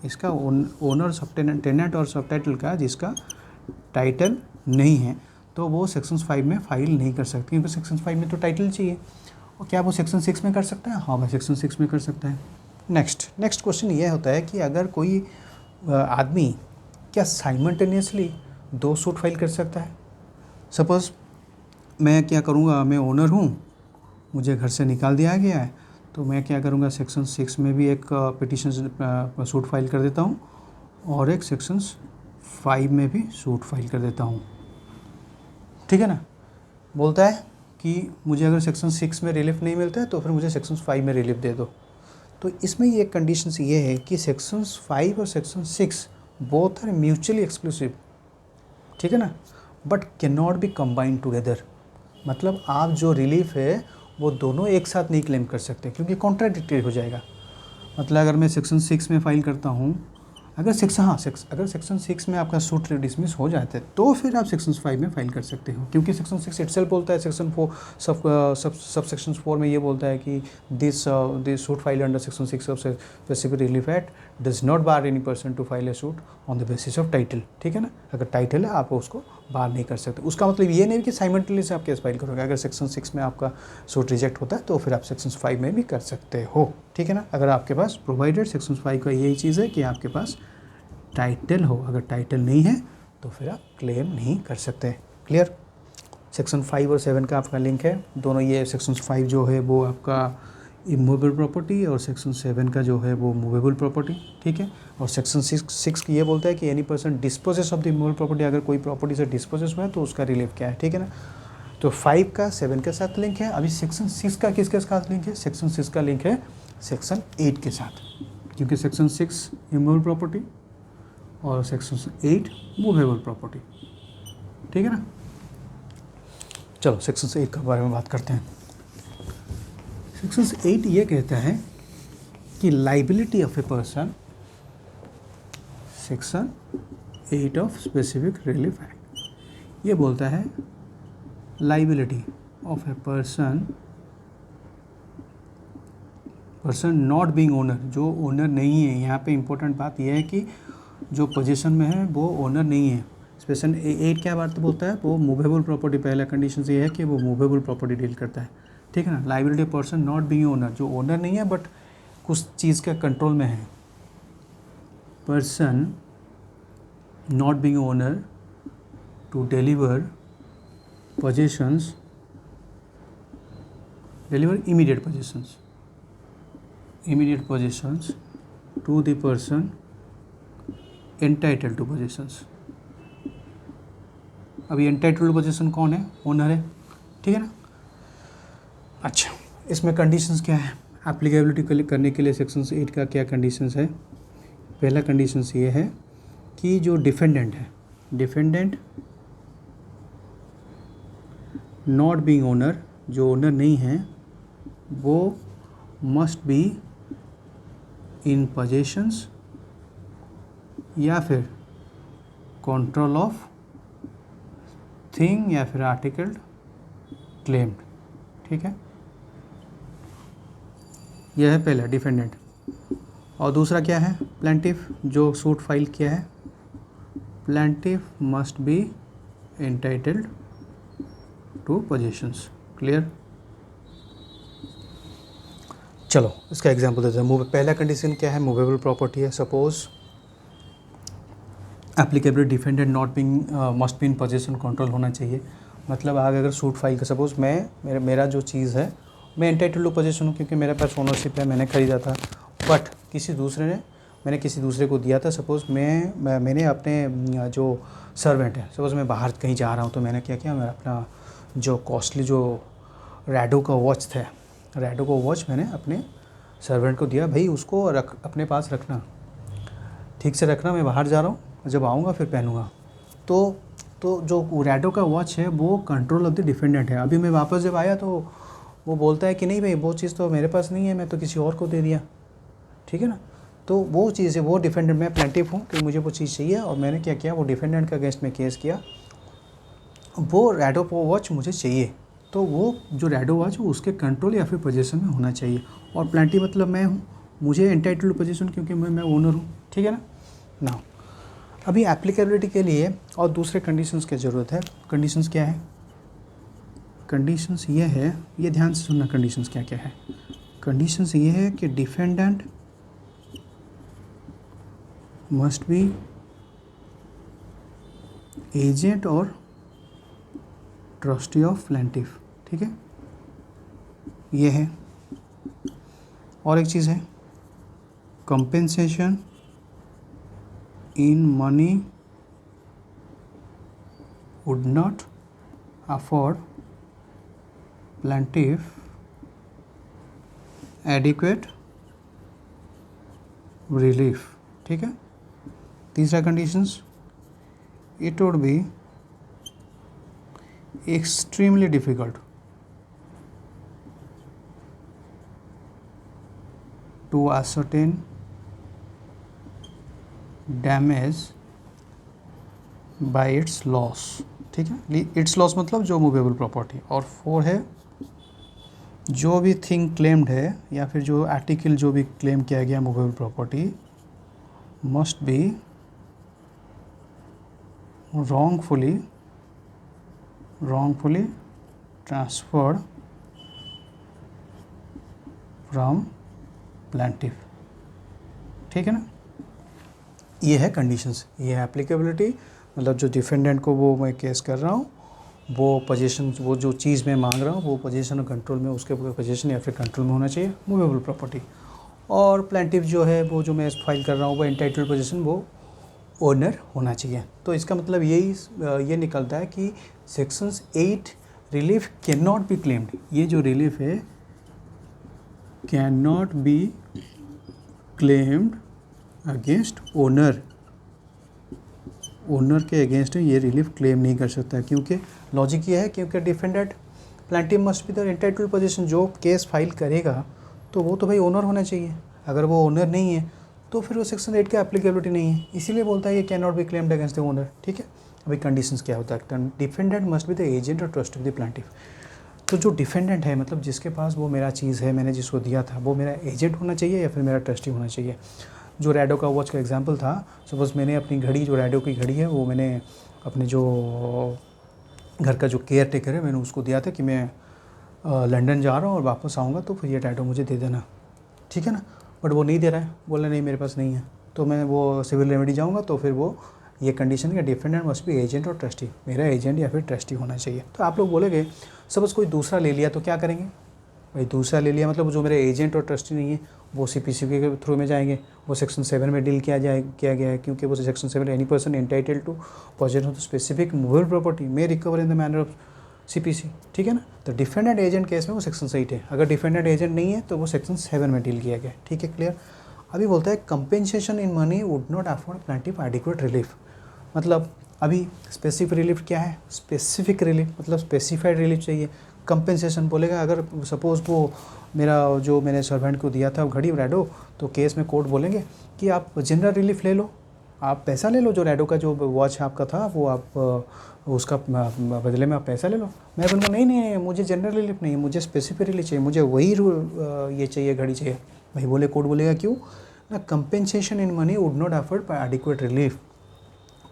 A: इसका ओनर सब टेनेंट और सब टाइटल का जिसका टाइटल नहीं है, तो वो सेक्शन 5 में फाइल नहीं कर सकती, क्योंकि सेक्शन 5 में तो टाइटल चाहिए। और क्या वो सेक्शन 6 में कर सकता है? हाँ भाई, सेक्शन 6 में कर सकता है। नेक्स्ट क्वेश्चन ये होता है कि अगर कोई आदमी क्या साइमल्टेनियसली 2 सूट फाइल कर सकता है? सपोज़ मैं क्या करूँगा, मैं ओनर हूँ, मुझे घर से निकाल दिया गया है, तो मैं क्या करूँगा, सेक्शन 6 में भी एक पिटीशन सूट फाइल कर देता हूँ और एक सेक्शन 5 में भी सूट फाइल कर देता हूँ, ठीक है ना। बोलता है कि मुझे अगर सेक्शन 6 में रिलीफ नहीं मिलता है तो फिर मुझे सेक्शन 5 में रिलीफ दे दो। तो इसमें ये कंडीशन ये है कि सेक्शन 5 और section 6 both are mutually exclusive, ठीक है ना, but cannot be combined together. मतलब आप जो रिलीफ है वो दोनों एक साथ नहीं क्लेम कर सकते, क्योंकि कॉन्ट्राडिक्टरी हो जाएगा। मतलब अगर मैं सेक्शन 6 में फाइल करता हूँ, अगर सेक्शन 6 में आपका सूट डिसमिस हो जाता है तो फिर आप सेक्शन 5 में फाइल कर सकते हो, क्योंकि सेक्शन 6 इटसेल्फ बोलता है, सेक्शन 4 सब सेक्शन 4 में ये बोलता है कि this suit file under section 6 of specific relief act does not bar any person to file a suit on the basis of title, ठीक है ना। अगर टाइटल है आप उसको बार नहीं कर सकते। उसका मतलब ये नहीं कि साइमल्टेनियसली आप केस फाइल करोगे। अगर सेक्शन 6 में आपका सूट रिजेक्ट होता है तो फिर आप सेक्शन 5 में भी कर सकते हो, ठीक है ना। अगर आपके पास प्रोवाइडेड सेक्शन 5 का यही चीज़ है कि आपके पास टाइटल हो, अगर टाइटल नहीं है तो फिर आप क्लेम नहीं कर सकते। क्लियर। सेक्शन 5 और 7 का आपका लिंक है दोनों। ये सेक्शन 5 जो है वो आपका इमूवेबल प्रॉपर्टी और सेक्शन 7 का जो है वो मूवेबल प्रॉपर्टी, ठीक है। और सेक्शन 6 ये बोलता है कि any person dispossess of the immovable property, अगर कोई प्रॉपर्टी से डिस्पोजेस हुआ है तो उसका रिलीफ क्या है, ठीक है ना। तो 5 का 7 के साथ लिंक है। अभी सेक्शन 6 का किसके साथ लिंक है? सेक्शन 6 का लिंक है सेक्शन 8 के साथ, क्योंकि सेक्शन 6 इमूवेबल प्रॉपर्टी और सेक्शन 8 मूवेबल प्रॉपर्टी, ठीक है ना। चलो सेक्शन 8 के बारे में बात करते हैं। सेक्शन 8 ये कहता है कि liability of a person, section 8 of specific relief act ये बोलता है liability of a person not being owner, जो ओनर नहीं है। यहाँ पे इंपॉर्टेंट बात यह है कि जो पोजीशन में है वो ओनर नहीं है। सेक्शन 8 क्या बात बोलता है? वो मूवेबल प्रॉपर्टी, पहला कंडीशन ये है कि वो मूवेबल प्रॉपर्टी डील करता है, ठीक है ना। Liability person not being owner, जो ओनर नहीं है बट कुछ चीज़ का कंट्रोल में है। Person not being owner to deliver positions, deliver immediate positions to the person entitled to positions. अभी एंटाइटल्ड पोजीशन कौन है? ओनर है, ठीक है ना। अच्छा, इसमें कंडीशंस क्या है? एप्लीकेबिलिटी करने के लिए सेक्शन 8 का क्या कंडीशंस है? पहला कंडीशंस ये है कि जो डिफेंडेंट है, डिफेंडेंट नॉट बीइंग ओनर, जो ओनर नहीं है वो मस्ट बी इन पोजेशंस या फिर कंट्रोल ऑफ थिंग या फिर आर्टिकल क्लेम्ड। ठीक है, यह है पहला डिफेंडेंट। और दूसरा क्या है, प्लेंटिफ, जो सूट फाइल किया है। Plaintiff must be entitled to possessions. Clear? चलो इसका एग्जांपल देते हैं। पहला कंडीशन क्या है, मूवेबल प्रॉपर्टी है। Suppose applicable defendant not being must be in possession, control होना चाहिए। मतलब आगे अगर सूट फाइल का सपोज मेरा जो चीज़ है मैं एंटाइटल्ड टू पोजेशन हूँ क्योंकि मेरे पास ओनरशिप है, मैंने ख़रीदा था, बट मैंने किसी दूसरे को दिया था। सपोज़ मैंने अपने जो सर्वेंट है, सपोज़ मैं बाहर कहीं जा रहा हूँ तो मैंने क्या किया, मैं अपना जो कॉस्टली जो रैडो का वॉच था, रैडो का वॉच मैंने अपने सर्वेंट को दिया, भाई उसको अपने पास रखना, ठीक से रखना, मैं बाहर जा रहा हूँ, जब आऊँगा फिर पहनूँगा। तो जो रैडो का वॉच है वो कंट्रोल ऑफ द डिफेंडेंट है। अभी मैं वापस जब आया तो वो बोलता है कि नहीं भाई वो चीज़ तो मेरे पास नहीं है, मैं तो किसी और को दे दिया। ठीक है ना, तो वो चीज़ है, वो डिफेंडेंट, मैं प्लेंटिफ हूँ कि मुझे वो चीज़ चाहिए और मैंने क्या किया, वो डिफेंडेंट के अगेंस्ट में केस किया, वो रैडो वॉच मुझे चाहिए, तो वो जो रैडो वॉच वो उसके कंट्रोल या फिर पोजीशन में होना चाहिए। और प्लेंटिफ मतलब मैं हूँ, मुझे एंटाइटल्ड टू पोजीशन क्योंकि मैं ओनर हूँ। ठीक है ना। अभी एप्लीकेबिलिटी के लिए और दूसरे कंडीशंस की ज़रूरत है। कंडीशंस क्या है, कंडीशंस ये है, ये ध्यान से सुनना, कंडीशंस क्या क्या है। कंडीशंस ये है कि डिफेंडेंट मस्ट बी एजेंट और ट्रस्टी ऑफ प्लेंटिफ। ठीक है, ये है। और एक चीज़ है, compensation in money would not afford plaintiff adequate relief. ठीक है। तीसरा conditions, it would be extremely difficult to ascertain damage by its loss. ठीक है, इट्स लॉस मतलब जो मूवेबल प्रॉपर्टी। और 4 है, जो भी थिंग क्लेम्ड है या फिर जो आर्टिकल जो भी क्लेम किया गया movable property must be wrongfully transferred from plaintiff। ठीक है ना, ये है कंडीशंस, ये है एप्लीकेबिलिटी। मतलब जो डिफेंडेंट को वो मैं केस कर रहा हूँ, वो पोजीशन, वो जो चीज़ मैं मांग रहा हूँ वो पोजीशन और कंट्रोल में, उसके पोजीशन या फिर कंट्रोल में होना चाहिए, मूवेबल प्रॉपर्टी। और प्लेंटिफ जो है वो जो मैं फाइल कर रहा हूँ वो एंटाइटल्ड पोजीशन, वो ओनर होना चाहिए। तो इसका मतलब ये निकलता है कि sections 8 relief can not be claimed. ये जो रिलीफ है can not be claimed against owner. Owner के अगेंस्ट ये रिलीफ क्लेम नहीं कर सकता, क्योंकि लॉजिक ये है, क्योंकि defendant plaintiff must be the entitled position. जो केस फाइल करेगा तो वो तो भाई ओनर होना चाहिए। अगर वो ओनर नहीं है तो फिर वो सेक्शन 8 की एप्लीकेबिलिटी नहीं है, इसीलिए बोलता है ये can not be claimed against the owner. ठीक है। अभी कंडीशंस क्या होता है, defendant must be the agent और ट्रस्ट ऑफ द प्लेंटिफ। तो जो डिफेंडेंट है, मतलब जिसके पास वो मेरा चीज़ है, मैंने जिसको दिया था, वो मेरा एजेंट होना चाहिए या फिर मेरा ट्रस्टी होना चाहिए। जो रैडो का वॉच का एग्जांपल था, सपोज मैंने अपनी घड़ी, जो रैडो की घड़ी है, वो मैंने अपने जो घर का जो केयर टेकर है मैंने उसको दिया था कि मैं लंदन जा रहा हूँ और वापस आऊँगा तो फिर ये रैडो मुझे दे देना। ठीक है ना, बट वो नहीं दे रहा है, बोला नहीं मेरे पास नहीं है, तो मैं वो सिविल रेमेडी जाऊँगा तो फिर वो ये कंडीशन का डिफेंडेंट मस्ट बी एजेंट और ट्रस्टी, मेरा एजेंट या फिर ट्रस्टी होना चाहिए। तो आप लोग बोलेंगे सपोज कोई दूसरा ले लिया तो क्या करेंगे, भाई दूसरा ले लिया मतलब जो मेरे एजेंट और ट्रस्टी नहीं है वो सीपीसी के थ्रू में जाएंगे, वो सेक्शन 7 में डील किया गया है, क्योंकि वो section 7 any person entitled to possession of specific movable property may recover in the manner of CPC. ठीक है ना, तो डिफेंडेंट एजेंट केस में वो सेक्शन 8 है, अगर डिफेंडेंट एजेंट नहीं है तो वो सेक्शन 7 में डील किया गया। ठीक है, क्लियर। अभी बोलता है compensation in money would not afford plaintiff adequate relief. मतलब अभी स्पेसिफिक रिलीफ क्या है? स्पेसिफिक रिलीफ मतलब स्पेसिफाइड रिलीफ चाहिए। कंपेंसेशन बोलेगा, अगर सपोज़ वो मेरा जो मैंने सर्वेंट को दिया था घड़ी रैडो, तो केस में कोर्ट बोलेंगे कि आप जनरल रिलीफ ले लो, आप पैसा ले लो, जो रैडो का जो वॉच आपका था वो आप उसका बदले में आप पैसा ले लो। मैं बोलूँगा नहीं नहीं, मुझे जनरल रिलीफ नहीं, मुझे स्पेसिफिक रिलीफ चाहिए, मुझे वही ये चाहिए, घड़ी चाहिए। भाई बोले, कोर्ट बोलेगा क्यों ना, compensation in money would not afford adequate relief.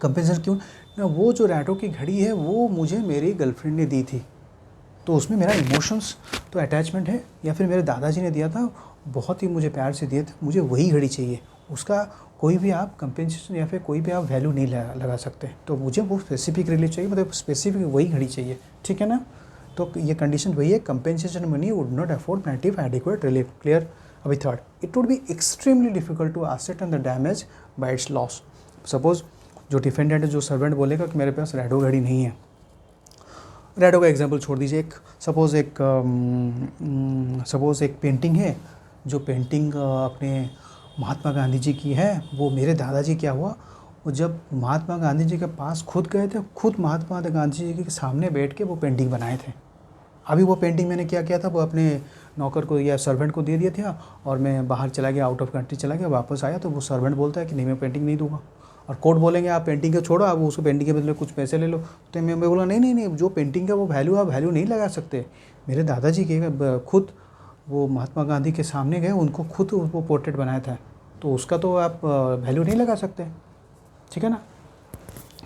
A: Compensation क्यों ना, वो जो रैडो की घड़ी है वो मुझे मेरी गर्लफ्रेंड ने दी थी, तो उसमें मेरा इमोशंस तो अटैचमेंट है, या फिर मेरे दादाजी ने दिया था, बहुत ही मुझे प्यार से दिए थे, मुझे वही घड़ी चाहिए। उसका कोई भी आप कंपेंसेशन या फिर कोई भी आप वैल्यू नहीं लगा सकते। तो मुझे वो स्पेसिफिक रिलीफ चाहिए, मतलब स्पेसिफिक वही घड़ी चाहिए, ठीक है ना। तो ये कंडीशन वही है, compensation money would not afford plaintiff adequate relief. Clear. अभी third, it would be extremely difficult to ascertain the damage by its loss. Suppose जो डिफेंडेंट है, जो सर्वेंट बोलेगा कि मेरे पास रैडो घड़ी नहीं है, रैडो का एग्जांपल छोड़ दीजिए, सपोज़ एक पेंटिंग है, जो पेंटिंग अपने महात्मा गांधी जी की है, वो मेरे दादाजी क्या हुआ, वो जब महात्मा गांधी जी के पास खुद गए थे, खुद महात्मा गांधी जी के सामने बैठ के वो पेंटिंग बनाए थे। अभी वो पेंटिंग मैंने क्या किया था, वो अपने नौकर को या सर्वेंट को दे दिया था, और मैं बाहर चला गया, आउट ऑफ कंट्री चला गया, वापस आया तो वो सर्वेंट बोलता है कि नहीं, मैं पेंटिंग नहीं दूंगा। और कोर्ट बोलेंगे आप पेंटिंग को छोड़ो, आप उसको पेंटिंग के बदले कुछ पैसे ले लो। तो मैं बोला नहीं नहीं नहीं, जो पेंटिंग का वो वैल्यू, आप वैल्यू नहीं लगा सकते। मेरे दादाजी के खुद वो महात्मा गांधी के सामने गए, उनको खुद वो पोर्ट्रेट बनाया था, तो उसका तो आप वैल्यू नहीं लगा सकते, ठीक है ना।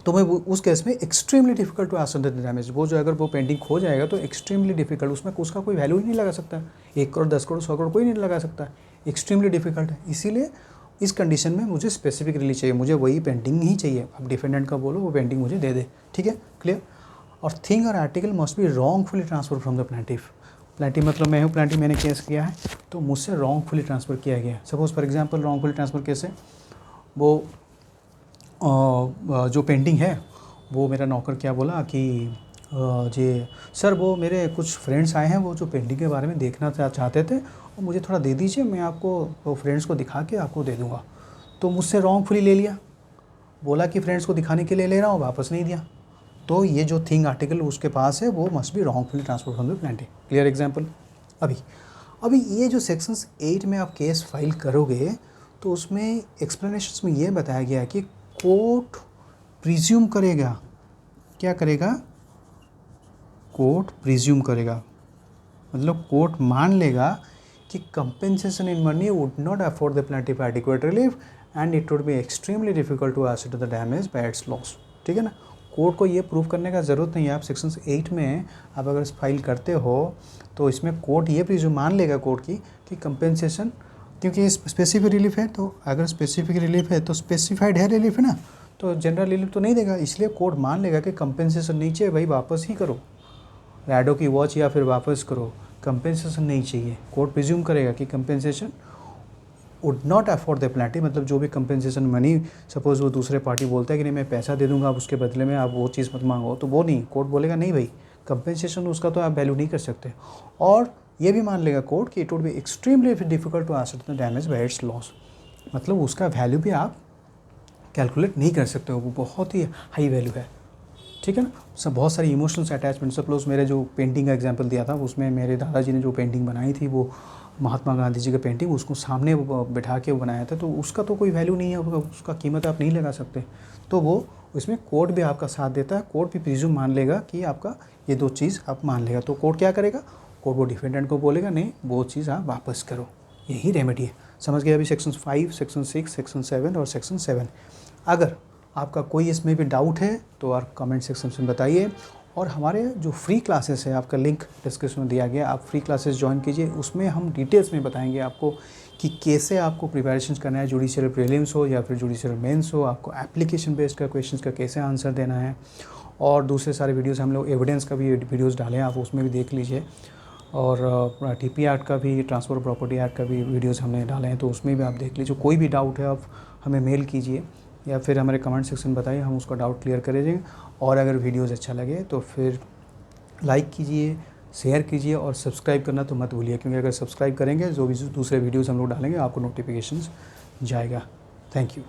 A: तो मैं उस केस में extremely difficult to ascertain the damage, वो जो अगर वो पेंटिंग खो जाएगा तो एक्सट्रीमली डिफिकल्ट, उसमें उसका कोई वैल्यू ही नहीं लगा सकता। 1 करोड़ 10 करोड़ 100 करोड़ कोई नहीं लगा सकता, एक्सट्रीमली डिफिकल्ट है। इसीलिए इस कंडीशन में मुझे स्पेसिफिक रिलीज चाहिए, मुझे वही पेंटिंग ही चाहिए। अब डिफेंडेंट का बोलो वो पेंटिंग मुझे दे दे, ठीक है, क्लियर। और थिंग और article must be wrongfully transfer from the plaintiff. Plaintiff मतलब मैं हूँ, प्लेंटिफ मैंने केस किया है, तो मुझसे रॉन्गफुली ट्रांसफ़र किया गया। Suppose for example wrongfully transfer कैसे, वो जो पेंटिंग है वो मेरा नौकर क्या बोला कि जी सर, वो मेरे कुछ फ्रेंड्स आए हैं, वो जो पेंटिंग के बारे में देखना चाहते थे, और मुझे थोड़ा दे दीजिए, मैं आपको वो फ्रेंड्स को दिखा के आपको दे दूँगा। तो मुझसे रॉन्गफुली ले लिया, बोला कि फ्रेंड्स को दिखाने के लिए ले रहा हूँ, वापस नहीं दिया। तो ये जो थिंग आर्टिकल उसके पास है वो must be wrongfully transfer from the plaintiff. Clear example. अभी ये जो सेक्शंस 8 में आप केस फाइल करोगे तो उसमें एक्सप्लेनेशंस में ये बताया गया है कि कोर्ट प्रिज्यूम करेगा, क्या करेगा, कोर्ट प्रिज्यूम करेगा, मतलब कोर्ट मान लेगा कि compensation in money would not afford the plaintiff adequate relief and it would be extremely difficult to ascertain the damage by its loss, ठीक है ना। कोर्ट को ये प्रूव करने का ज़रूरत नहीं है। आप सेक्शन 8 में आप अगर फाइल करते हो तो इसमें कोर्ट ये प्रिज्यूम मान लेगा कोर्ट की कि कंपेंसेशन, क्योंकि ये स्पेसिफिक रिलीफ है, तो अगर स्पेसिफिक रिलीफ है तो स्पेसिफाइड है रिलीफ, है ना, तो जनरल रिलीफ तो नहीं देगा। इसलिए कोर्ट मान लेगा कि कंपेंसेशन नहीं चाहिए, भाई वापस ही करो रैडो की वॉच, या फिर वापस करो, कंपेंसेशन नहीं चाहिए। कोर्ट प्रिज्यूम करेगा कि compensation would not afford the plaintiff, मतलब जो भी कंपेंसेशन मनी, सपोज वो दूसरे पार्टी बोलता है कि नहीं मैं पैसा दे दूंगा, आप उसके बदले में आप वो चीज़ मत मांगो, तो वो नहीं, कोर्ट बोलेगा नहीं भाई, कंपेंसेशन उसका तो आप वैल्यू नहीं कर सकते। और ये भी मान लेगा कोर्ट कि it would be extremely difficult to ascertain the damage by its loss, मतलब उसका वैल्यू भी आप कैलकुलेट नहीं कर सकते हो, वो बहुत ही हाई वैल्यू है, ठीक है ना। सब बहुत सारी इमोशनल्स अटैचमेंट, सपोज मेरे जो पेंटिंग का एग्जांपल दिया था उसमें मेरे दादाजी ने जो पेंटिंग बनाई थी, वो महात्मा गांधी जी का पेंटिंग, उसको सामने बिठा के बनाया था, तो उसका तो कोई वैल्यू नहीं है, उसका कीमत आप नहीं लगा सकते। तो वो उसमें कोर्ट भी आपका साथ देता है, कोर्ट भी प्रिज्यूम मान लेगा कि आपका ये दो चीज़ आप मान लेगा। तो कोर्ट क्या करेगा, कोर्ट वो डिफेंडेंट को बोलेगा नहीं वो चीज़ आप वापस करो, यही रेमेडी है। समझ गए अभी सेक्शन 5, सेक्शन 6, सेक्शन 7 और सेक्शन 7। अगर आपका कोई इसमें भी डाउट है तो आप कमेंट सेक्शन में बताइए। और हमारे जो फ्री क्लासेस है, आपका लिंक डिस्क्रिप्शन में दिया गया, आप फ्री क्लासेस ज्वाइन कीजिए, उसमें हम डिटेल्स में बताएंगे आपको कि कैसे आपको प्रिपरेशन करना है, जुडिशियल प्रीलिम्स हो या फिर जुडिशियल मेंस हो, आपको एप्लीकेशन बेस्ड का क्वेश्चंस का कैसे आंसर देना है। और दूसरे सारे वीडियोस हम लोग एविडेंस का भी वीडियोस डाले हैं, आप उसमें भी देख लीजिए। और टीपी एक्ट का भी, ट्रांसफर प्रॉपर्टी एक्ट का भी वीडियोस हमने डाले हैं, तो उसमें भी आप देख लीजिए। कोई भी डाउट है आप हमें मेल कीजिए या फिर हमारे कमेंट सेक्शन बताइए, हम उसका डाउट क्लियर करेंगे। और अगर वीडियोस अच्छा लगे तो फिर लाइक कीजिए, शेयर कीजिए और सब्सक्राइब करना तो मत भूलिए, क्योंकि अगर सब्सक्राइब करेंगे जो भी दूसरे वीडियोस हम लोग डालेंगे आपको नोटिफिकेशंस जाएगा। Thank you.